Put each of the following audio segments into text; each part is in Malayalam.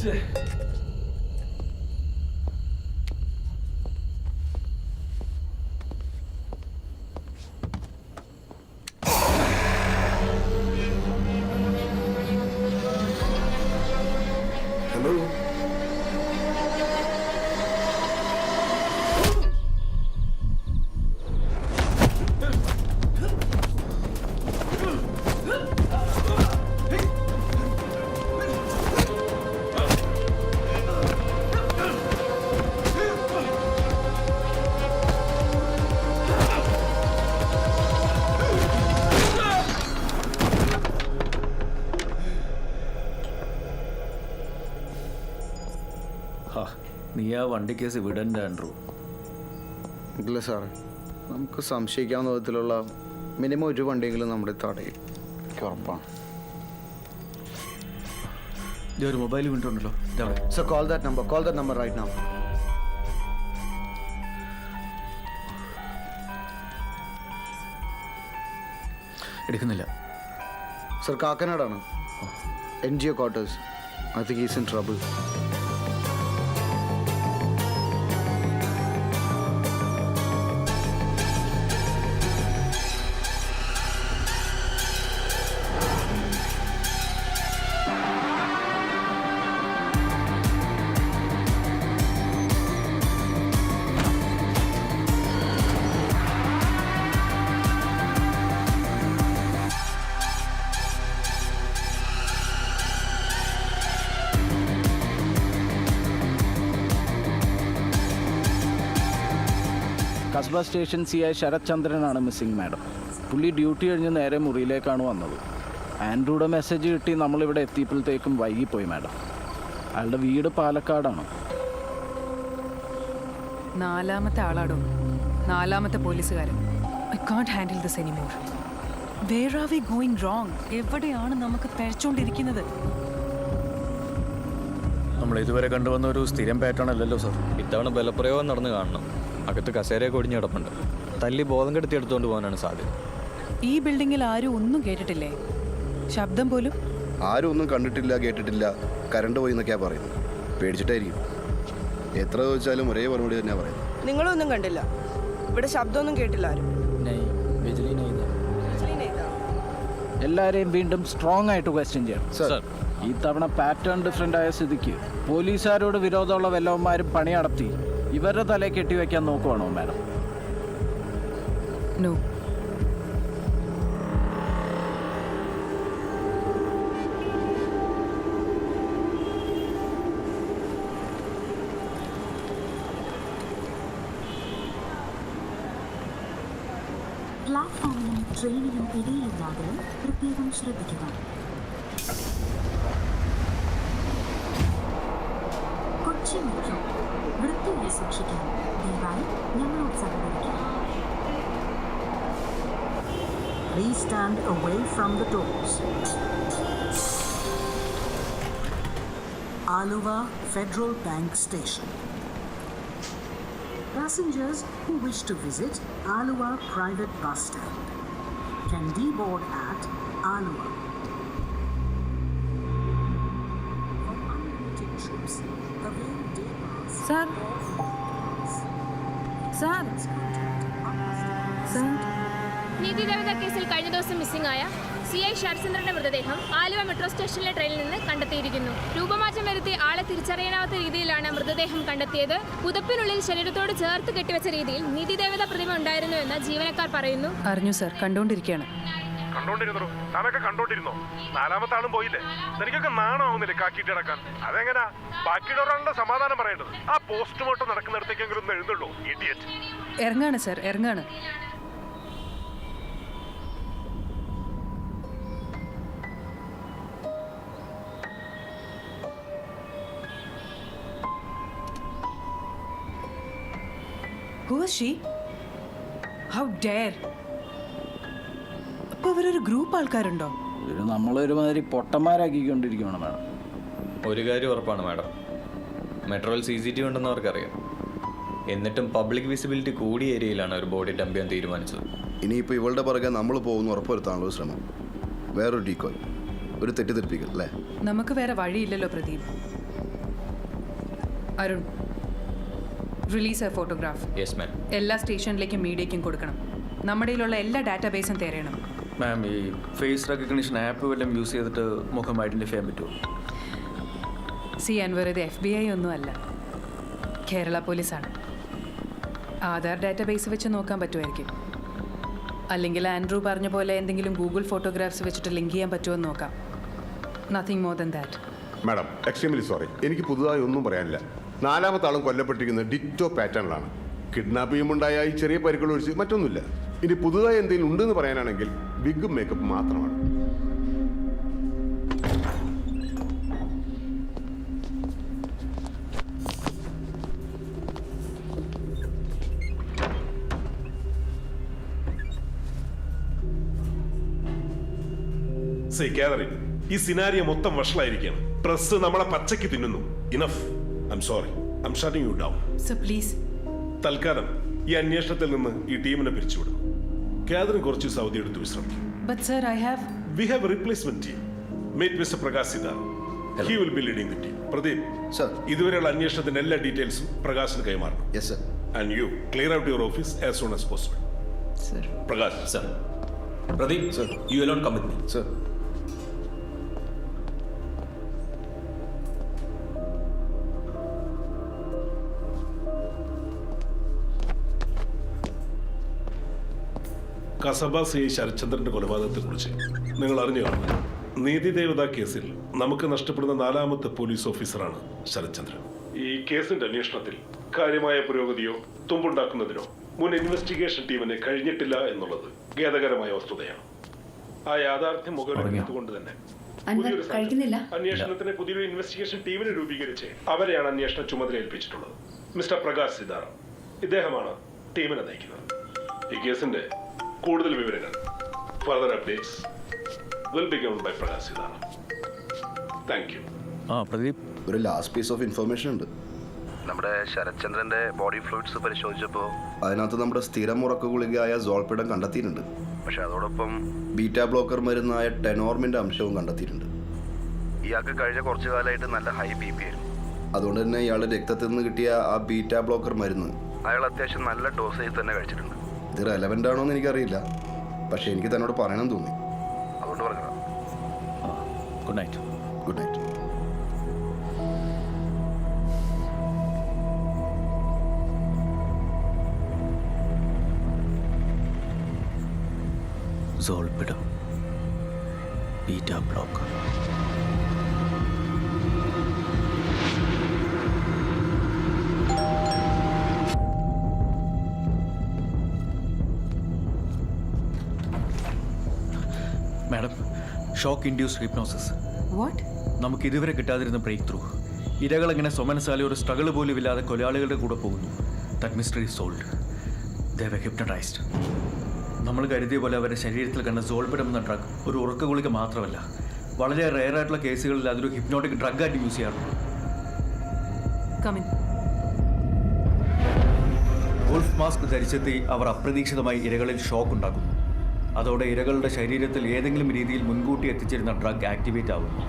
നീ ആ വണ്ടി കേസ് വിടണ്ട ആൻഡ്രൂ. ഇല്ല സാറേ, നമുക്ക് സംശയിക്കാവുന്ന വിധത്തിലുള്ള മിനിമം ഒരു വണ്ടിയെങ്കിലും നമ്മുടെ തടയും. എനിക്ക് ഉറപ്പാണ്. ഒരു മൊബൈൽ വീണിട്ടുണ്ടല്ലോ. Sir call that number right now. എടുക്കുന്നില്ല സർ. കാക്കനാടാണ്, NGO quarters. I think he's in trouble. Kasba station CI Sharath ചന്ദ്രനാണ് മിസ്സിംഗ് മാഡം. പുള്ളി ഡ്യൂട്ടി കഴിഞ്ഞ് നേരെ മുറിയിലേക്കാണ് വന്നത്. ആൻഡ്രൂയുടെ മെസ്സേജ് കിട്ടി നമ്മളിവിടെ എത്തിയപ്പോഴത്തേക്കും വൈകിപ്പോയി മാഡം. അയാളുടെ വീട് പാലക്കാടാണ്. 4ാമത്തെ ആളാടോ, 4ാമത്തെ പോലീസുകാരൻ. I can't handle this anymore. Where are we going wrong? എവിടെയാണ് നമുക്ക് പഴച്ചുകൊണ്ടിരിക്കുന്നത്? നമ്മൾ ഇതുവരെ കണ്ടുവന്ന ഒരു സ്ഥിരം പാറ്റേൺ അല്ലല്ലോ സാർ. ഇത്തവണ ബലപ്രയോഗം നടന്ന് കാണണം. അകത്ത് കസേരയൊക്കെ ഒടിഞ്ഞ് കിടപ്പുണ്ട്. തല്ലി ബോധം കെടുത്തി എടുത്തുകൊണ്ട് പോകാനാണ് സാധ്യത. ഈ ബിൽഡിങ്ങിൽ ആരും ഒന്നും കേട്ടിട്ടില്ലേ? ശബ്ദം പോലും ആരും ഒന്നും കണ്ടിട്ടില്ല, കേട്ടിട്ടില്ല. കറണ്ട് പോയി എന്നൊക്കെയാണ് പറയുന്നത്. പേടിച്ചിട്ടായിരിക്കും. എത്ര ചോദിച്ചാലും ഒരേ മറുപടി തന്നെയാണ് പറയുന്നത്. നിങ്ങളൊന്നും കണ്ടില്ല, ഇവിടെ ശബ്ദമൊന്നും കേട്ടില്ല ആരും. എല്ലാവരെയും വീണ്ടും സ്ട്രോങ് ആയിട്ട് ക്വസ്റ്റ്യൻ ചെയ്യണം സർ. ഈ തവണ പാറ്റേൺ ഡിഫറെൻ്റ് ആയ സ്ഥിതിക്ക് പോലീസുകാരോട് വിരോധമുള്ള വല്ലവന്മാരും പണി നടത്തി ഇവരുടെ തലയിൽ കെട്ടിവെക്കാൻ നോക്കുവാണോ മാഡം? നോ. പ്ലാറ്റ്ഫോമിനും ട്രെയിനിനും ഇടയിലില്ലാതെ പ്രത്യേകം ശ്രദ്ധിക്കുക. കൊച്ചി മെട്രോ വൃത്തിയായി സൂക്ഷിക്കാൻ ദയവായി ഞങ്ങളോട് സഹകരിക്കുക. Please stand away from the doors. Aluva Federal Bank Station. Passengers who wish to visit Aluva Private Bus Stand can deboard at Aluva. For unlimited trips, avail day pass. Sir, sir, sir. നീതി ദേവത കേസിൽ കഴിഞ്ഞ ദിവസം മിസ്സിംഗ് ആയ CI ശരത്ചന്ദ്രന്റെ മൃതദേഹം ആലുവ മെട്രോ സ്റ്റേഷനിലെ ട്രെയിനിൽ നിന്ന് കണ്ടെത്തിയിരിക്കുന്നു. രൂപമാറ്റം വരുത്തി ആളെ തിരിച്ചറിയാനാവാത്ത രീതിയിലാണ് മൃതദേഹം കണ്ടെത്തിയത്. പുതപ്പിനുള്ളിൽ ശരീരത്തോട് ചേർത്ത് കെട്ടിവെച്ച രീതിയിൽ നീതി ദേവത പ്രതിമ ഉണ്ടായിരുന്നുവെന്ന് ജീവനക്കാർ പറയുന്നു. അറിഞ്ഞു സാർ, കണ്ടുകൊണ്ടിരിക്കുകയാണ്. കണ്ടോണ്ടിരുന്നോ? താനൊക്കെ കണ്ടോണ്ടിരുന്നോ? 4ാമത്തെ ആളും പോയില്ലേ? എനിക്കൊക്കെ നാണമാവുന്നില്ലേ കാക്കിട്ട് കിടക്കാൻ? അതെങ്ങനാ ബാക്കിയുള്ളവരാണല്ലോ സമാധാനം പറയേണ്ടത്? ആ പോസ്റ്റ്മോർട്ടം നടക്കുന്നിടത്തേക്കെങ്കിലും ഒന്ന് എഴുതുള്ളൂ. ഇഡിയറ്റ്. ഇറങ്ങാണ് സാർ, ഇറങ്ങാണ്. Who is she? How dare? അപ്പോൾ ഇവരൊരു ഗ്രൂപ്പ് ആൾക്കാരുണ്ടോ? ഇത് നമ്മളൊരുമാതിരി പൊട്ടന്മാരാക്കിക്കൊണ്ടിരിക്കുകയാണ് മാഡം. ഒരു കാര്യം ഉറപ്പാണ് മാഡം, മെട്രോയിൽ CCTV ഉണ്ടെന്ന് അവർക്കറിയാം. എന്നിട്ടും പബ്ലിക് വിസിബിലിറ്റി കൂടിയ ഏരിയയിലാണ് ഒരു ബോഡി ഡംപ് ചെയ്യാൻ തീരുമാനിച്ചത്. ഇനിയിപ്പോൾ ഇവളുടെ പുറകെ നമ്മൾ പോകുന്നു ഉറപ്പുവരുത്താനുള്ള ശ്രമം. വേറൊരു ഡീക്കോയ്, ഒരു തെറ്റിദ്ധരിപ്പിക്കൽ അല്ലേ? നമുക്ക് വേറെ വഴിയില്ലല്ലോ Pradeep. Arun, release a photograph. Yes ma'am. എല്ലാ സ്റ്റേഷനിലേക്കും മീഡിയയ്ക്കും കൊടുക്കണം. നമ്മുടെ കയ്യിലുള്ള എല്ലാ ഡാറ്റാബേസും തിരയണം. മാം, ഈ ഫേസ് റെക്കഗ്നിഷൻ ആപ്പ് വല്ലതും യൂസ് ചെയ്തിട്ട് മുഖം ഐഡൻറ്റിഫൈ ചെയ്യാൻ പറ്റുമോ? സി അൻവർ, ഇത് FBI ഒന്നുമല്ല, കേരള പോലീസാണ്. ആധാർ ഡാറ്റാബേസ് വെച്ച് നോക്കാൻ പറ്റുമായിരിക്കും. അല്ലെങ്കിൽ ആൻഡ്രൂ പറഞ്ഞ പോലെ എന്തെങ്കിലും ഗൂഗിൾ ഫോട്ടോഗ്രാഫ്സ് വെച്ചിട്ട് ലിങ്ക് ചെയ്യാൻ പറ്റുമോ എന്ന് നോക്കാം. Nothing more than that. Madam, extremely sorry, എനിക്ക് പുതുതായി ഒന്നും പറയാനില്ല. 4ാമത്തെ ആളും കൊല്ലപ്പെട്ടിരിക്കുന്നത് ഡിറ്റോ പാറ്റേണിലാണ്. കിഡ്നാപ്പ് ചെയ്യുമ്പോണ്ടായ ഈ ചെറിയ പരിക്കുകൾ ഒഴിച്ച് മറ്റൊന്നുമില്ല. ഇനി പുതുതായി എന്തെങ്കിലും ഉണ്ടെന്ന് പറയാനാണെങ്കിൽ വിഗും മേക്കപ്പ് മാത്രമാണ്. ഈ സിനാരിയോ മൊത്തം വഷളായിരിക്കുകയാണ്. പ്രസ് നമ്മളെ പച്ചയ്ക്ക് തിന്നുന്നു. Enough. I am sorry. I M shooting you down. Sir please. തൽക്കാലം ഈ അന്വേഷണത്തിൽ നിന്ന് ഈ ടീമിനെ പിരിച്ചുവിടും. കാതറിൻ കുറച്ച് സൗദി എടുത്ത് വിശ്രമിക്കും. But sir, We have a replacement team. Meet Mr. Prakash Sidar. He will be leading the team. Pradeep, Sir. ഇതുവരെയുള്ള അന്വേഷണത്തിന്റെ എല്ലാ ഡീറ്റെയിൽസും പ്രകാശിന് കൈമാറണം. Yes sir. And you clear out your office as soon as possible. Sir. Prakash. Sir. Pradeep Sir. You alone come with me. Sir. Kasaba CI ശരത്ചന്ദ്രന്റെ കൊലപാതകത്തെക്കുറിച്ച് നിങ്ങൾ അറിഞ്ഞു കാണും. നീതിദേവത കേസിൽ നമുക്ക് നഷ്ടപ്പെടുന്ന 4ാമത്തെ പോലീസ് ഓഫീസറാണ് ശരത്ചന്ദ്രൻ. ഈ കേസിന്റെ അന്വേഷണത്തിൽ കാര്യമായ പുരോഗതിയോ തുമ്പുണ്ടാക്കുന്നതിനോ മുൻ ഇൻവെസ്റ്റിഗേഷൻ ടീമിന് കഴിഞ്ഞിട്ടില്ല എന്നുള്ളത് ഖേദകരമായ വസ്തുതയാണ്. ആ യാഥാർത്ഥ്യം മുഖവിലെടുത്തുകൊണ്ട് തന്നെ അന്വേഷണത്തിന് പുതിയൊരു ഇൻവെസ്റ്റിഗേഷൻ ടീമിനെ രൂപീകരിച്ച് അവരെയാണ് അന്വേഷണ ചുമതല ഏൽപ്പിച്ചിട്ടുള്ളത്. മിസ്റ്റർ പ്രകാശ് സിതാർ, ഇദ്ദേഹമാണ് ടീമിനെ നയിക്കുന്നത്. ഈ കേസിന്റെ കൂടുതൽ വിവരങ്ങൾ further updates will be given by Prakash sitar. Thank you. Pradeep, ഒരു ലാസ്റ്റ് പീസ് ഓഫ് ഇൻഫർമേഷൻ ഉണ്ട്. നമ്മുടെ ശരത്ചന്ദ്രന്റെ ബോഡി ഫ്ലൂയിഡ്സ് പരിശോധിച്ചപ്പോൾ അതിനകത്ത് നമ്മുടെ സ്ഥിരം ഉറക്ക ഗുളികയായ സോൾപിഡം കണ്ടെത്തിയിട്ടുണ്ട്. പക്ഷെ അതോടൊപ്പം ബീറ്റാ ബ്ലോക്കർ മരുന്നായ ടെനോർമിന്റെ അംശവും കണ്ടെത്തിയിട്ടുണ്ട്. ഇയാൾക്ക് കഴിഞ്ഞ കുറച്ചു കാലമായിട്ട് നല്ല ഹൈ BP ആയിരുന്നു. അതുകൊണ്ട് തന്നെ ഇയാളുടെ രക്തത്തിൽ നിന്ന് കിട്ടിയ ആ ബീറ്റാ ബ്ലോക്കർ മരുന്ന് അയാൾ അത്യാവശ്യം നല്ല ഡോസേജ് തന്നെ കഴിച്ചിട്ടുണ്ട്. ഇത് റെലവൻ്റ് ആണോ എന്ന് എനിക്കറിയില്ല, പക്ഷെ എനിക്ക് തന്നോട് പറയണം തോന്നി, അതുകൊണ്ട് പറഞ്ഞതാ. Good night. Good night. Zolpidem, beta blocker. Madam, shock induced hypnosis. What? നമുക്ക് ഇതുവരെ കിട്ടാതിരുന്ന ബ്രേക്ക് ത്രൂ. ഇരകളെങ്ങനെ സ്വമനസാലി ഒരു സ്ട്രഗിൾ പോലും ഇല്ലാതെ കൊലയാളികളുടെ കൂടെ പോകുന്നു. That mystery solved. They were hypnotised. നമ്മൾ കരുതിയ പോലെ അവരുടെ ശരീരത്തിൽ കണ്ട സോൾപിഡം എന്ന ഡ്രഗ് ഒരു ഉറക്ക ഗുളിക മാത്രമല്ല, വളരെ റെയർ ആയിട്ടുള്ള കേസുകളിൽ അതൊരു ഹിപ്നോട്ടിക് ഡ്രഗായിട്ട് യൂസ് ചെയ്യാറുണ്ട്. Come in. വോൾഫ് മാസ്ക് ധരിച്ചെത്തി അവർ അപ്രതീക്ഷിതമായി ഇരകളിൽ ഷോക്ക് ഉണ്ടാക്കുന്നു. അതോടെ ഇരകളുടെ ശരീരത്തിൽ ഏതെങ്കിലും രീതിയിൽ മുൻകൂട്ടി എത്തിച്ചിരുന്ന ഡ്രഗ് ആക്ടിവേറ്റ് ആവുന്നു.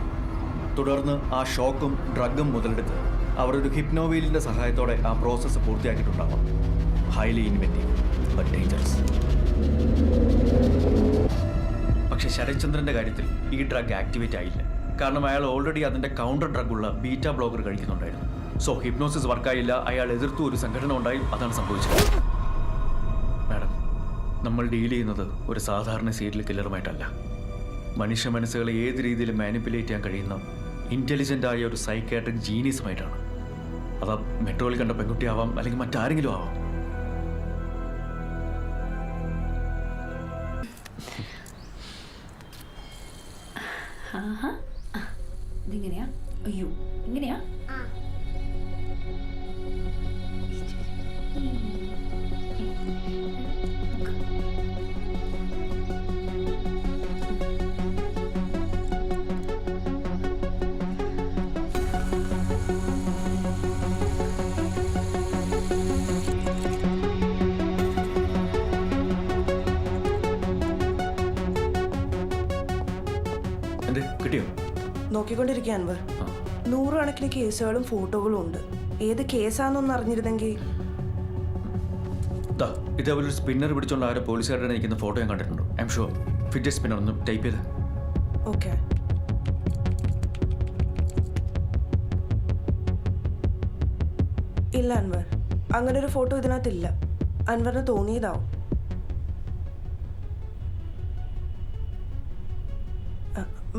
തുടർന്ന് ആ ഷോക്കും ഡ്രഗും മുതലെടുത്ത് അവർ ഒരു ഹിപ്നോവീലിൻ്റെ സഹായത്തോടെ ആ പ്രോസസ്സ് പൂർത്തിയാക്കിയിട്ടുണ്ടാവാം. Highly inventive but dangerous. പക്ഷെ ശരത്ചന്ദ്രൻ്റെ കാര്യത്തിൽ ഈ ഡ്രഗ് ആക്ടിവേറ്റ് ആയില്ല. കാരണം അയാൾ ഓൾറെഡി അതിൻ്റെ കൗണ്ടർ ഡ്രഗുള്ള ബീറ്റാ ബ്ലോക്കർ കഴിക്കുന്നുണ്ടായിരുന്നു. സോ ഹിപ്നോസിസ് വർക്കായില്ല. അയാൾ എതിർത്തു ഒരു സംഘടന ഉണ്ടായി. അതാണ് സംഭവിച്ചത്. മാഡം, നമ്മൾ ഡീൽ ചെയ്യുന്നത് ഒരു സാധാരണ സീരിയൽ കില്ലറുമായിട്ടല്ല. മനുഷ്യ മനസ്സുകളെ ഏത് രീതിയിൽ മാനിപ്പുലേറ്റ് ചെയ്യാൻ കഴിയുന്ന ഇൻ്റലിജൻ്റായ ഒരു സൈക്കാട്രിക് ജീനിയസുമായിട്ടാണ്. അത് മെട്രോയിൽ കണ്ട പെൺകുട്ടിയാവാം, അല്ലെങ്കിൽ മറ്റാരെങ്കിലും ആവാം. ഇതിങ്ങനെയാ? അയ്യോ, ഇങ്ങനെയാ? എന്ത് കിട്ടിയോ? നോക്കിക്കൊണ്ടിരിക്കുക അൻവർ. 100 കണക്കിന് കേസുകളും ഫോട്ടോകളും ഉണ്ട്. ഏത് കേസാന്നൊന്ന് അറിഞ്ഞിരുന്നെങ്കിൽ. ദാ ഇതേപോലെ ഒരു സ്പിന്നർ പിടിച്ചുകൊണ്ട് ആരോ പോലീസുകാരുടെ നിൽക്കുന്ന ഫോട്ടോ ഞാൻ കണ്ടിട്ടുണ്ട്. I am sure fit spinner ഒന്ന് ടൈപ്പ് ചെയ്ത്. ഓക്കെ. ഇല്ല അൻവർ, അങ്ങനെ ഒരു ഫോട്ടോ ഇതിനകത്തില്ല. അൻവറിന് തോന്നിയതാവും.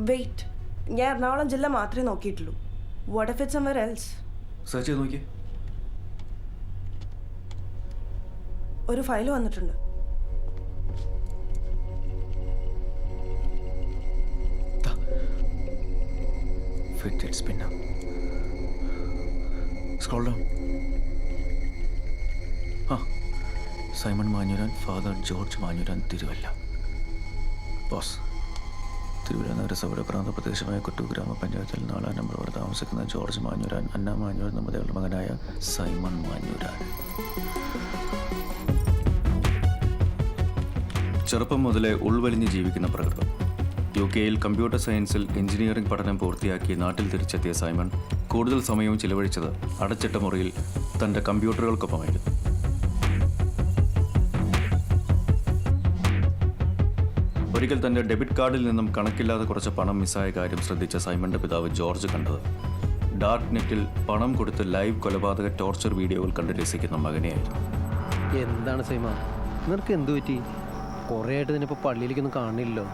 വെയിറ്റ്, ഞാൻ എറണാകുളം ജില്ല മാത്രമേ നോക്കിയിട്ടുള്ളൂ. What if it somewhere else? Search ചെയ്ത് നോക്കിയേ. ഒരു ഫയൽ വന്നിട്ടുണ്ട്. Fit spinner. Scroll down. Simon Manjooran, father George Manjooran, Thiruvalla. Boss, Thiruvalla നഗരസഭയുടെ പ്രാന്തപ്രദേശമായ കൊട്ടൂർ ഗ്രാമപഞ്ചായത്തിൽ 4-ാം നമ്പർ വരെ താമസിക്കുന്ന ജോർജ് മാഞ്ഞുരാൻ, അന്ന മാഞ്ഞുരാൻ ദമ്പതികളുടെ മകനായ സൈമൺ മാഞ്ഞുരാൻ. ചെറുപ്പം മുതലേ ഉൾവലിഞ്ഞ് ജീവിക്കുന്ന പ്രകൃതം. UK-യിൽ കമ്പ്യൂട്ടർ സയൻസിൽ എഞ്ചിനീയറിംഗ് പഠനം പൂർത്തിയാക്കി നാട്ടിൽ തിരിച്ചെത്തിയ സൈമൺ കൂടുതൽ സമയവും ചിലവഴിച്ചത് അടച്ചിട്ട മുറിയിൽ തൻ്റെ കമ്പ്യൂട്ടറുകൾക്കൊപ്പമായിരുന്നു. ഒരിക്കൽ തൻ്റെ ഡെബിറ്റ് കാർഡിൽ നിന്നും കണക്കില്ലാതെ കുറച്ച് പണം മിസ്സായ കാര്യം ശ്രദ്ധിച്ച സൈമണിൻ്റെ പിതാവ് ജോർജ് കണ്ടത് ഡാർക്ക് നെറ്റിൽ പണം കൊടുത്ത് ലൈവ് കൊലപാതക ടോർച്ചർ വീഡിയോകൾ കണ്ട് രസിക്കുന്ന മകനെയായിരുന്നു. എന്താണ് സൈമ, നിനക്ക് എന്തു പറ്റി? കുറേ ആയിട്ട് നിന്നിപ്പോൾ പള്ളിയിലേക്കൊന്നും കാണില്ലല്ലോ.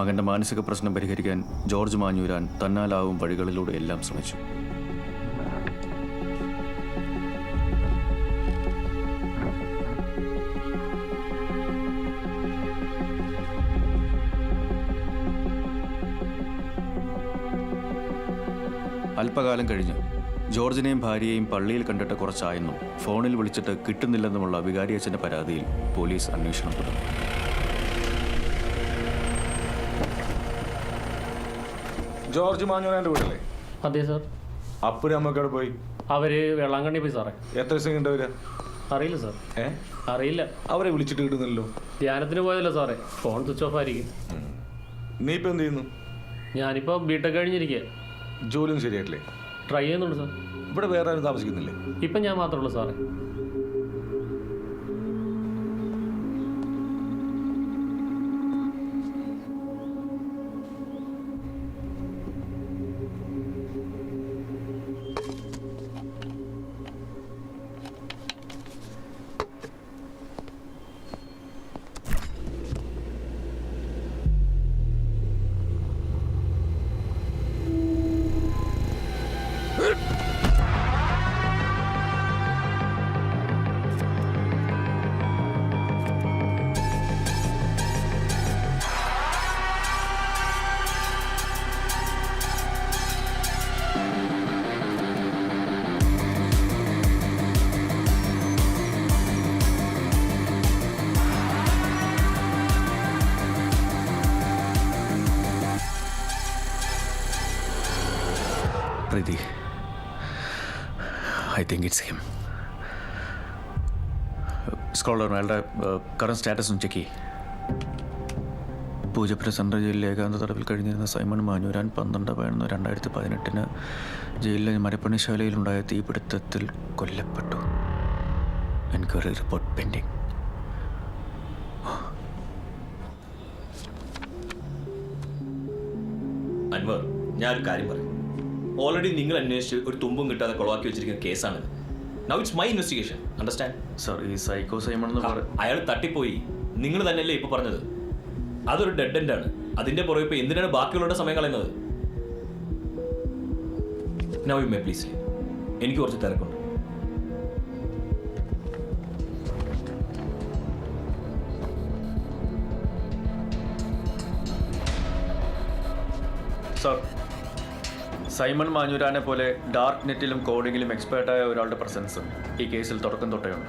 മകൻ്റെ മാനസിക പ്രശ്നം പരിഹരിക്കാൻ ജോർജ് മാഞ്ഞൂരാൻ തന്നാലാവും വഴികളിലൂടെ എല്ലാം ശ്രമിച്ചു. അല്പകാലം കഴിഞ്ഞ് ജോർജിനെയും ഭാര്യയെയും പള്ളിയിൽ കണ്ടിട്ട് കുറച്ചായെന്നും ഫോണിൽ വിളിച്ചിട്ട് കിട്ടുന്നില്ലെന്നുമുള്ള വികാരിയച്ഛൻ്റെ പരാതിയിൽ പോലീസ് അന്വേഷണം തുടങ്ങി. ജോർജ് മാഞ്ഞൂരാൻ്റെ വീടല്ലേ? അതെ സാർ. അപ്പനും അമ്മക്കവിടെ പോയി? അവര് വെള്ളാങ്കണ്ണി പോയി സാറേ. എത്ര ദിവസം കണ്ടവരാ? അറിയില്ല സാർ. അറിയില്ല. അവരെ വിളിച്ചിട്ട് കിട്ടുന്നില്ലല്ലോ. ധ്യാനത്തിന് പോയതല്ലോ സാറേ, ഫോൺ സ്വിച്ച് ഓഫ് ആയിരിക്കും. നീ ഇപ്പം എന്ത് ചെയ്യുന്നു? ഞാനിപ്പോൾ ബിടെക് കഴിഞ്ഞിരിക്കുക. ജോലിയൊന്നും ശരിയായിട്ടില്ലേ? ട്രൈ ചെയ്യുന്നുണ്ട് സാർ. ഇവിടെ വേറെ ആരും താമസിക്കുന്നില്ലേ? ഇപ്പം ഞാൻ മാത്രമേ ഉള്ളൂ സാറേ. Preethi, I think it's him. Scroller അയാളുടെ കറണ്ട് സ്റ്റാറ്റസ് ഒന്ന് ചെക്ക് ചെയ്യ്. പൂജപ്പുര സെൻട്രൽ ജയിലിൽ ഏകാന്ത തടവിൽ കഴിഞ്ഞിരുന്ന സൈമൺ മാഞ്ഞൂരാൻ 12/11/2018 ജയിലിലെ മരപ്പണിശാലയിലുണ്ടായ തീപിടുത്തത്തിൽ കൊല്ലപ്പെട്ടു. Enquiry report pending. അൻവർ, ഞാനൊരു കാര്യം പറയും. ഓൾറെഡി നിങ്ങൾ അന്വേഷിച്ച് ഒരു തുമ്പും കിട്ടാതെ കൊളവാക്കി വെച്ചിരിക്കുന്ന കേസാണിത്. Now it's my investigation. Understand? Sir, ഈ സൈക്കോ സൈമൺ എന്ന് അയാൾ തട്ടിപ്പോയി. നിങ്ങൾ തന്നെയല്ലേ ഇപ്പോൾ പറഞ്ഞത്? അതൊരു ഡെഡ് എൻഡ് ആണ്. അതിന്റെ പുറകെ ഇപ്പോൾ എന്തിനാണ് ബാക്കിയുള്ളവരുടെ സമയം കളയുന്നത്? Now you may please leave. എനിക്ക് കുറച്ച് തിരക്കുണ്ട്. സർ, സൈമൺ മാഞ്ഞൂരാനെ പോലെ ഡാർക്ക് നെറ്റിലും കോഡിങ്ങിലും എക്സ്പേർട്ടായ ഒരാളുടെ പ്രസൻസ് ഈ കേസിൽ തുടക്കം തൊട്ടേയുണ്ട്.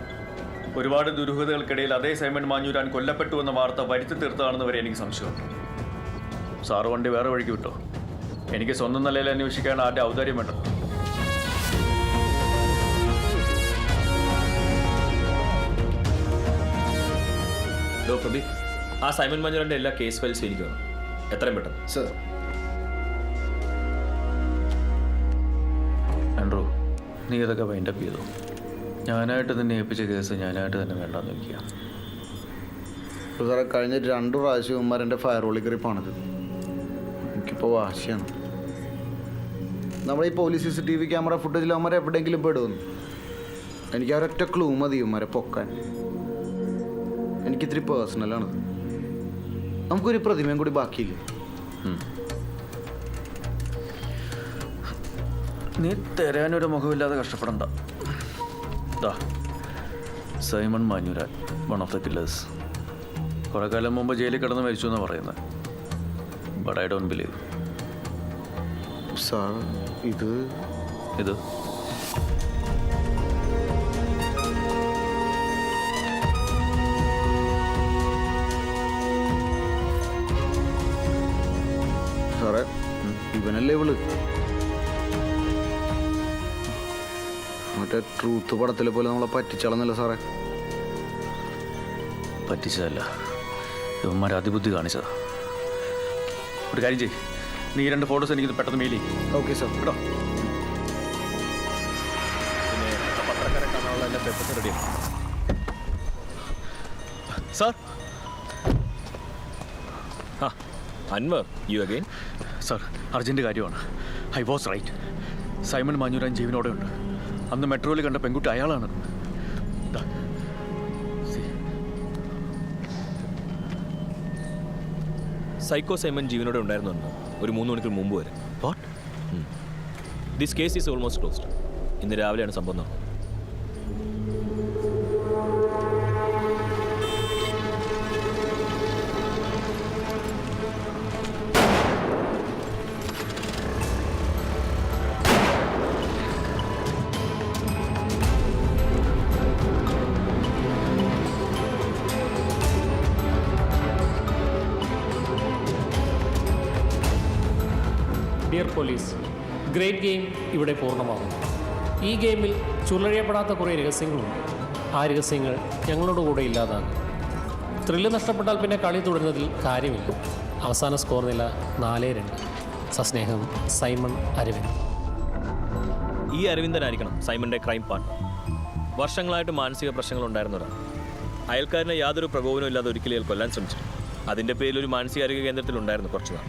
ഒരുപാട് ദുരൂഹതകൾക്കിടയിൽ അതേ സൈമൺ മാഞ്ഞൂരാൻ കൊല്ലപ്പെട്ടു എന്ന വാർത്ത വരുത്തി തീർത്തതാണെന്ന് വരെ എനിക്ക് സംശയമുണ്ട്. സാറ് വണ്ടി വേറെ വഴിക്ക് വിട്ടോ. എനിക്ക് സ്വന്തം നിലയിൽ അന്വേഷിക്കാൻ ആരുടെ ഔദാര്യം വേണ്ട. പ്രദീപ്, ആ സൈമൺ മാഞ്ഞൂരാൻ്റെ എല്ലാ കേസ് ഫയൽസും എനിക്ക് വേണം. എത്രയും പെട്ടെന്ന്. സർ. നീ ഇതൊക്കെ വൈൻഡപ്പ് ചെയ്തു. ഞാനായിട്ട് തന്നെ ഏൽപ്പിച്ച കേസ് ഞാനായിട്ട് തന്നെ വേണ്ടാന്ന് വയ്ക്കുക. ഇപ്പോൾ സാറേ കഴിഞ്ഞ 2 പ്രാവശ്യം ഇവന്മാരെൻ്റെ ഫയർ വോളി കയറി പണിത്. എനിക്കിപ്പോൾ വാശിയാണ്. നമ്മുടെ ഈ പോലീസ് CCTV ക്യാമറ ഫുട്ടേജിൽ അവന്മാരെ എവിടെയെങ്കിലും പെടുമെന്ന്. എനിക്ക് ഒരൊറ്റ ക്ലൂ മതി ഇവന്മാരെ പൊക്കാൻ. എനിക്കിത്തിരി പേഴ്സണലാണ്. നമുക്കൊരു പ്രതിമയും കൂടി ബാക്കിയില്ല. നീ തരാനൊരു മുഖമില്ലാതെ കഷ്ടപ്പെടണ്ട. Simon Manjooran, one of the killers. കുറെ കാലം മുമ്പ് ജയിലിൽ കിടന്ന് മരിച്ചു എന്നാണ് പറയുന്നത്. But I don't believe. Sir ഇത് സാറേ ഇവനല്ലേ ഇവള്? മറ്റേ ട്രൂത്ത് പടത്തിലെ പോലെ നമ്മളെ പറ്റിച്ചളന്നല്ലോ സാറേ. പറ്റിച്ചതല്ല, ഇവന്മാർ അതിബുദ്ധി കാണിച്ചതാ. ഒരു കാര്യം ചെയ്യ്, നീ 2 ഫോട്ടോസ് എനിക്ക് പെട്ടെന്ന് മെയിൽ ചെയ്യും. Okay sir. കേട്ടോ? പിന്നെ പത്രക്കാരെ കാണാനുള്ള എല്ലാ പേപ്പേഴ്സ് റെഡിയാണ് sir. Anwar, you again? Sir, urgent കാര്യമാണ്. I was right. Simon Manjooran ജീവനോടെ ഉണ്ട്. അന്ന് മെട്രോയിൽ കണ്ട പെൺകുട്ടി അയാളാണ്. സൈക്കോ സൈമൺ ജീവനോടെ ഉണ്ടായിരുന്നു എന്ന് ഒരു 3 മണിക്കൂർ മുമ്പ് വരെ. What? This case is almost closed. ഇന്ന് രാവിലെയാണ് സംഭവം നടന്നത്. ഡിയർ പോലീസ്, ഗ്രേറ്റ് ഗെയിം ഇവിടെ പൂർണ്ണമാകുന്നു. ഈ ഗെയിമിൽ ചുരുളഴിയപ്പെടാത്ത കുറേ രഹസ്യങ്ങളുണ്ട്. ആ രഹസ്യങ്ങൾ ഞങ്ങളോട് കൂടെ ഇല്ലാതാകും. ത്രില്ല് നഷ്ടപ്പെട്ടാൽ പിന്നെ കളി തുടരുന്നതിൽ കാര്യമില്ല. അവസാന സ്കോർ നില 4-2. സസ്നേഹം, സൈമൺ അരവിന്ദ്. ഈ അരവിന്ദനായിരിക്കണം സൈമണിൻ്റെ ക്രൈം പാർട്ണർ. വർഷങ്ങളായിട്ട് മാനസിക പ്രശ്നങ്ങൾ ഉണ്ടായിരുന്ന ഒരാൾ. അയൽക്കാരനെ യാതൊരു പ്രകോപനവും ഇല്ലാതെ ഒരിക്കലും അയാൾ കൊല്ലാൻ ശ്രമിച്ചു. അതിൻ്റെ പേരിൽ ഒരു മാനസികാരോഗ്യ കേന്ദ്രത്തിലുണ്ടായിരുന്നു കുറച്ച് നാൾ.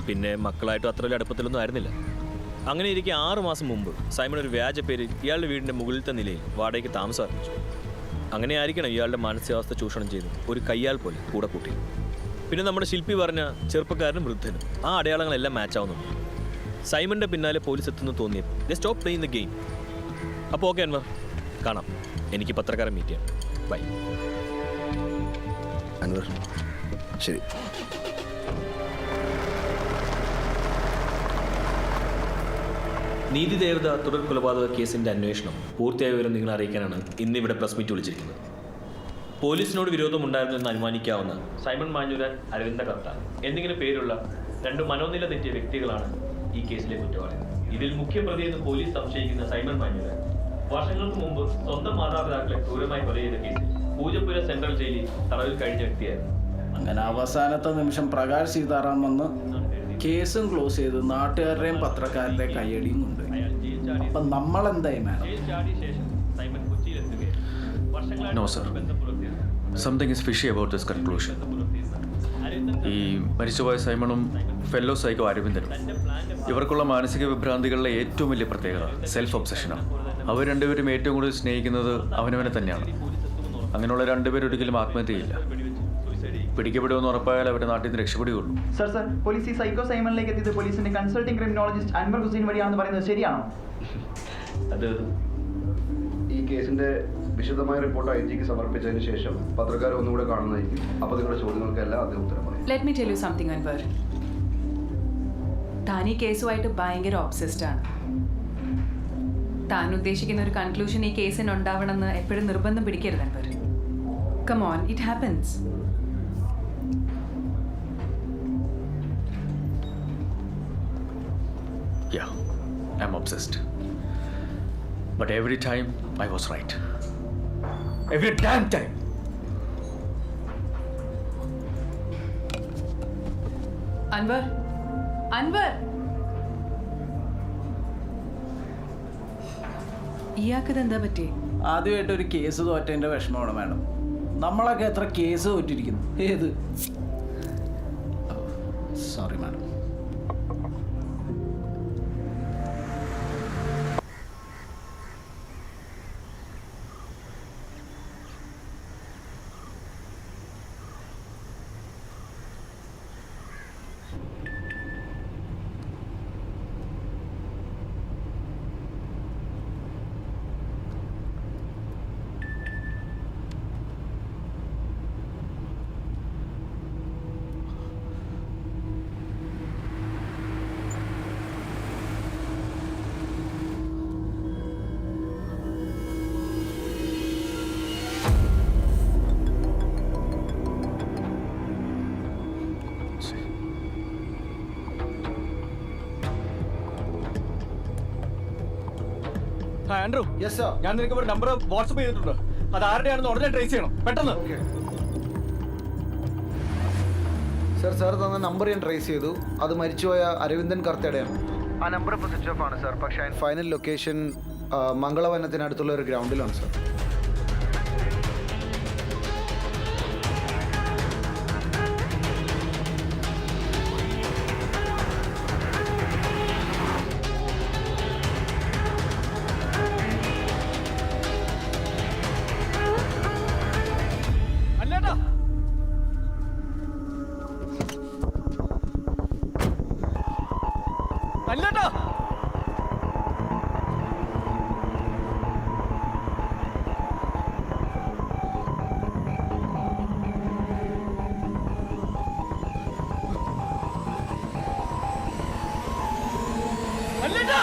പിന്നെ മക്കളായിട്ടും അത്ര വലിയ അടുപ്പത്തിലൊന്നും ആയിരുന്നില്ല. അങ്ങനെ ഇരിക്കെ 6 മാസം മുമ്പ് സൈമൺ ഒരു വ്യാജ പേരിൽ ഇയാളുടെ വീടിൻ്റെ മുകളിലത്തെ നിലയിൽ വാടകയ്ക്ക് താമസം ആരംഭിച്ചു. അങ്ങനെ ആയിരിക്കണം ഇയാളുടെ മാനസികാവസ്ഥ ചൂഷണം ചെയ്ത് ഒരു കയ്യാൽ പോലെ കൂടെ കൂട്ടി. പിന്നെ നമ്മുടെ ശില്പി പറഞ്ഞ ചെറുപ്പക്കാരനും വൃദ്ധനും ആ അടയാളങ്ങളെല്ലാം മാച്ച് ആവുന്നുണ്ട്. സൈമണിൻ്റെ പിന്നാലെ പോലീസ് എത്തുന്നു തോന്നിയപ്പോൾ they stop playing the game. അപ്പോൾ ഓക്കെ അൻവർ, കാണാം. എനിക്ക് പത്രക്കാരൻ മീറ്റ് ചെയ്യാം. ബൈ അൻവർ. ശരി. നീതി ദേവത തുടർ കൊലപാതക കേസിൻ്റെ അന്വേഷണം പൂർത്തിയായ വിവരം നിങ്ങളെ അറിയിക്കാനാണ് ഇന്നിവിടെ പ്രസ് മീറ്റ് വിളിച്ചിരിക്കുന്നത്. പോലീസിനോട് വിരോധമുണ്ടായിരുന്നെന്ന് അനുമാനിക്കാവുന്ന സൈമൺ മാഞ്ഞൂരാൻ, അരവിന്ദ കർത്ത എന്നിങ്ങനെ പേരുള്ള 2 മനോനില തെറ്റിയ വ്യക്തികളാണ് ഈ കേസിലെ കുറ്റവാളികൾ. ഇതിൽ മുഖ്യപ്രതിയെന്ന് പോലീസ് സംശയിക്കുന്ന സൈമൺ മാഞ്ഞൂരാൻ വർഷങ്ങൾക്ക് മുമ്പ് സ്വന്തം മാതാപിതാക്കളെ ക്രൂരമായി കൊല ചെയ്ത കേസിൽ പൂജപ്പുര സെൻട്രൽ ജയിലിൽ തടവിൽ കഴിഞ്ഞ വ്യക്തിയായിരുന്നു. അങ്ങനെ അവസാനത്തെ നിമിഷം പ്രകാശ് സീതാറാം വന്ന് കേസും ക്ലോസ് ചെയ്ത് നാട്ടുകാരുടെയും പത്രക്കാരുടെ കയ്യടിയും ഉണ്ട്. അപ്പം നമ്മളെന്തായി madam? No sir, something is fishy about this conclusion. ഈ മരിച്ചുപോയ സൈമണും ഫെല്ലോ സൈക്കോ അരവിന്ദനും ഇവർക്കുള്ള മാനസിക വിഭ്രാന്തികളുടെ ഏറ്റവും വലിയ പ്രത്യേകത സെൽഫ് ഒബ്സഷനാണ്. അവർ രണ്ടുപേരും ഏറ്റവും കൂടുതൽ സ്നേഹിക്കുന്നത് അവനവനെ തന്നെയാണ്. അങ്ങനെയുള്ള രണ്ടുപേരും ഒരിക്കലും ആത്മഹത്യയില്ല. പിടിക്കപ്പെടുമെന്ന് ഉറപ്പായാൽ അവരുടെ നാട്ടിൽ നിന്ന് രക്ഷപ്പെടുകയുള്ളൂ. സർ, പോലീസ് ഈ സൈക്കോ സൈമണിലേക്ക് എത്തിയത് പോലീസിന്റെ കൺസൾട്ടിംഗ് ക്രിമിനോളജിസ്റ്റ് അൻവർ ഹുസൈൻ വഴിയാണെന്ന് പറയുന്നത് ശരിയാണോ? അത് ഈ കേസിന്റെ വിശദമായ റിപ്പോർട്ട് IG-ക്ക് സമർപ്പിച്ചതിന് ശേഷം പത്രക്കാരെ ഒന്നുകൂടെ കാണുന്നതായിരിക്കും. അപ്പോൾ നിങ്ങളുടെ ചോദ്യങ്ങൾക്കെല്ലാം അദ്ദേഹം ഉത്തരം പറയും. Let me tell you something Anwar. താൻ ഈ കേസുമായിട്ട് ഭയങ്കര ഒബ്സസ്ഡ് ആണ്. താൻ ഉദ്ദേശിക്കുന്ന ഒരു കൺക്ലൂഷൻ ഈ കേസിന് ഉണ്ടാവണമെന്ന് എപ്പോഴും നിർബന്ധം പിടിക്കരുത് Anwar. Come on, it happens. Yeah, I'm obsessed. But every time I was right. Every damn time. Anwar. Anwar. ഇയാൾക്കിത് എന്താ പറ്റിയേ? ആദ്യമായിട്ട് ഒരു കേസ് തോറ്റതിൻ്റെ വിഷമമാണ് മാഡം. നമ്മളൊക്കെ എത്ര കേസ് തോറ്റിരിക്കുന്നു. ഏത്? Sorry madam. Andrew, yes sir. ഞാൻ നിനക്ക് ഒരു നമ്പർ വാട്സപ്പ് ചെയ്തിട്ടുണ്ട്. അത് ആരുടെയാണെന്ന് ഉടനെ ട്രേസ് ചെയ്യണം, പെട്ടെന്ന്. സർ, സാർ തന്ന നമ്പർ ഞാൻ ട്രേസ് ചെയ്തു. അത് മരിച്ചുപോയ അരവിന്ദൻ കർത്തയുടെയാണ്. ആ നമ്പർ ഇപ്പോൾ സ്വിച്ച് ഓഫ് ആണ് സർ. പക്ഷേ ഫൈനൽ ലൊക്കേഷൻ മംഗളവനത്തിനടുത്തുള്ള ഒരു ഗ്രൗണ്ടിലാണ് സർ. അല്ലേട്ടാ, അല്ലേട്ടാ,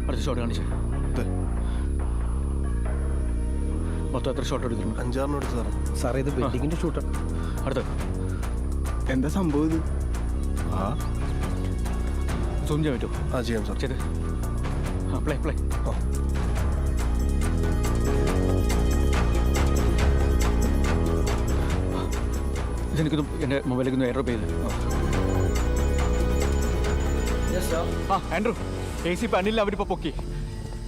അടുത്ത ഷോട്ട് കാണിച്ചേ. മൊത്തം എത്ര ഷോട്ട് എടുത്തിട്ടുണ്ട്? 5-6 എടുത്ത് സാറേ. സാറേ ഇത് വെഡിങ്ങിൻ്റെ ഷൂട്ടാണ്. അടുത്ത എന്താ സംഭവം ഇത്? സൂം ചെയ്യാൻ പറ്റുമോ? ആ ചെയ്യാം സാർ. ചെയ്ത് പ്ലേ പ്ലേ. ഇതെനിക്കൊന്നും എൻ്റെ മൊബൈലിലേക്ക് ഒന്ന് എയർഡ്രോപ്പ് ചെയ്ത്. ആൻഡ്രൂ, ACP അനിലിനെ അവരിപ്പോൾ പൊക്കി.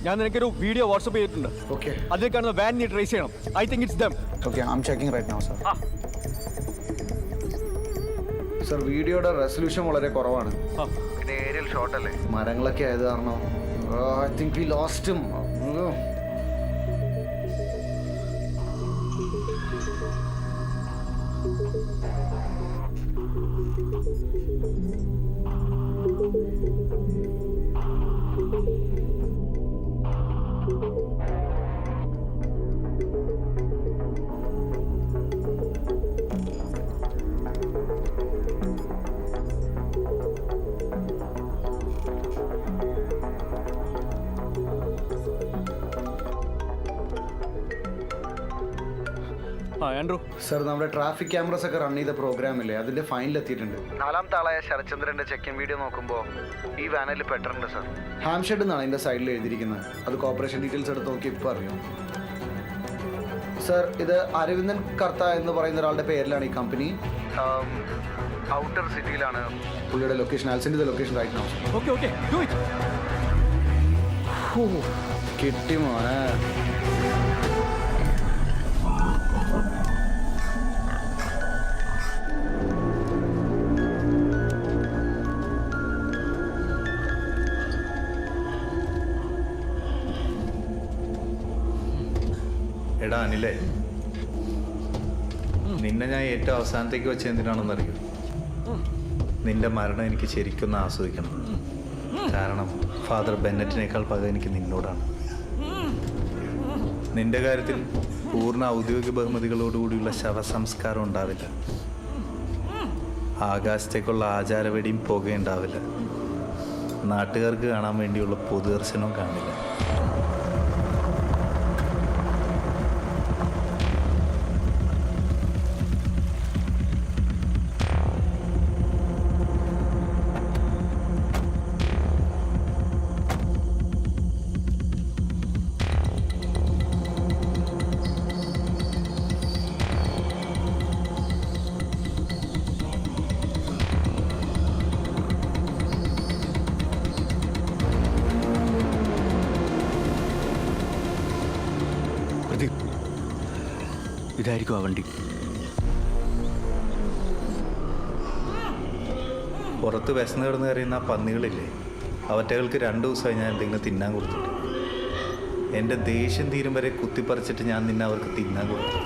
ഞാൻ നിനക്കൊരു വീഡിയോ വാട്സപ്പ് ചെയ്തിട്ടുണ്ട്. ഓക്കെ. അതിൽ കാണുന്ന വാൻ നീ ട്രേസ് ചെയ്യണം. I think it's dumb. Okay, I am checking right now sir. Sir, വീഡിയോയുടെ റെസൊല്യൂഷൻ വളരെ കുറവാണ്. പിന്നെ ഏരിയൽ ഷോട്ട് അല്ലേ, മരങ്ങളൊക്കെ ആയത് കാരണം I think we lost him. Andrew sir, നമ്മുടെ ട്രാഫിക് ക്യാമറസ് ഒക്കെ റൺ ചെയ്ത പ്രോഗ്രാം ഇല്ലേ, അതിന്റെ ഫൈനൽ എത്തിയിട്ടുണ്ട്. 4ാമത്തെ ആളായ ശരത്ചന്ദ്രന്റെ ചെക്ക് ഇൻ വീഡിയോ നോക്കുമ്പോൾ ഈ വാനിൽ പെട്ടിട്ടുണ്ട് സർ. ഹാംഷെഡ് എന്നാണ് ഇതിന്റെ സൈഡിൽ എഴുതിയിരിക്കുന്നത്. അത് കോർപ്പറേഷൻ ഡീറ്റെയിൽസ് എടുത്ത് നോക്കി ഇപ്പോൾ അറിയാം. സർ, ഇത് അരവിന്ദൻ കർത്ത എന്ന് പറയുന്ന ഒരാളുടെ പേരിലാണ് ഈ കമ്പനി. ഔട്ടർ സിറ്റിയിലാണ് പുള്ളിയുടെ location. I'll send you the location right now. Okay okay, do it. കിട്ടി മോനെ. എടാ അനിലേ, നിന്നെ ഞാൻ ഏറ്റവും അവസാനത്തേക്ക് വെച്ച എന്തിനാണെന്നറിയോ? നിന്റെ മരണം എനിക്ക് ശരിക്കൊന്ന് ആസ്വദിക്കണം. കാരണം ഫാദർ ബെന്നറ്റിനേക്കാൾ പക എനിക്ക് നിന്നോടാണ്. നിന്റെ കാര്യത്തിൽ പൂർണ്ണ ഔദ്യോഗിക ബഹുമതികളോടുകൂടിയുള്ള ശവസംസ്കാരം ഉണ്ടാവില്ല. ആകാശത്തേക്കുള്ള ആചാരവെടിയും പുകയുണ്ടാവില്ല. നാട്ടുകാർക്ക് കാണാൻ വേണ്ടിയുള്ള പൊതുദർശനവും കാണില്ല. ഇതായിരിക്കും ആ വണ്ടി. പുറത്ത് വിശന്ന് കിടന്ന് കറിയുന്ന ആ പന്നികളില്ലേ, അവറ്റകൾക്ക് 2 ദിവസമായി ഞാൻ എന്തെങ്കിലും തിന്നാൻ കൊടുത്തിട്ട്. എൻ്റെ ദേഷ്യം തീരും വരെ കുത്തിപ്പറിച്ചിട്ട് ഞാൻ നിന്നെ അവർക്ക് തിന്നാൻ കൊടുത്തു.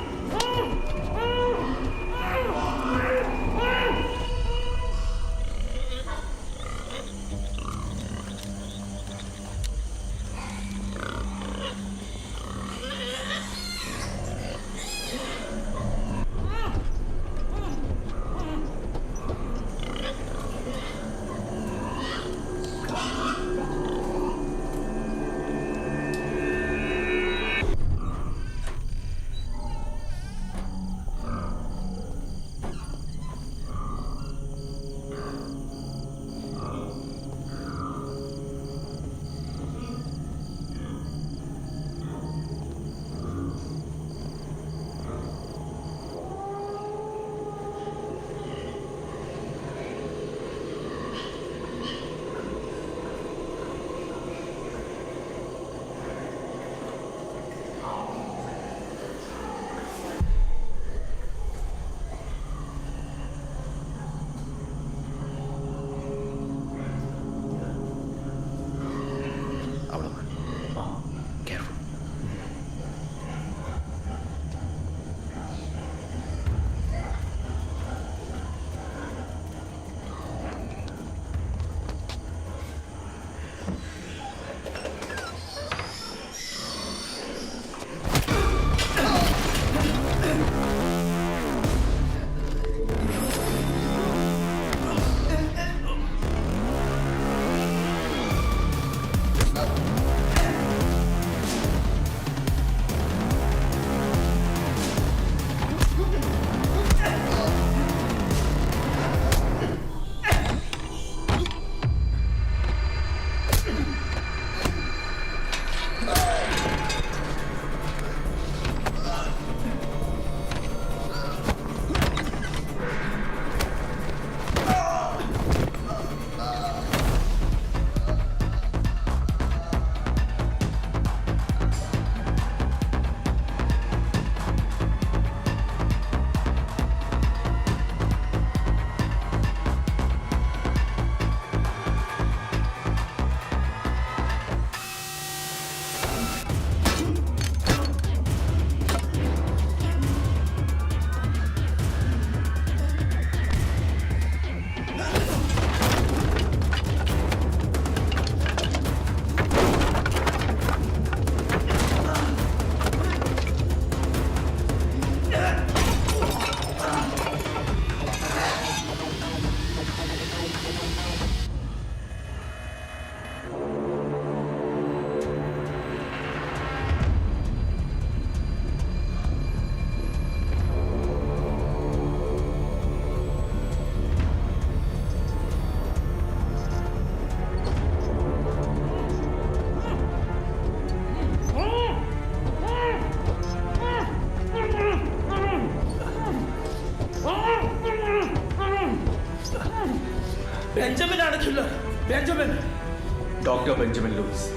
Doctor Benjamin Lewis.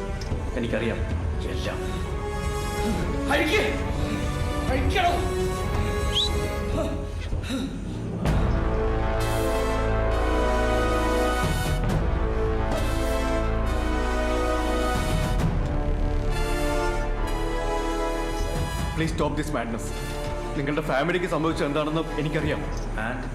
എനിക്കറിയാം എല്ലാം. Please stop this madness. നിങ്ങളുടെ ഫാമിലിക്ക് സംഭവിച്ചത് എന്താണെന്ന് എനിക്കറിയാം. ആൻഡ്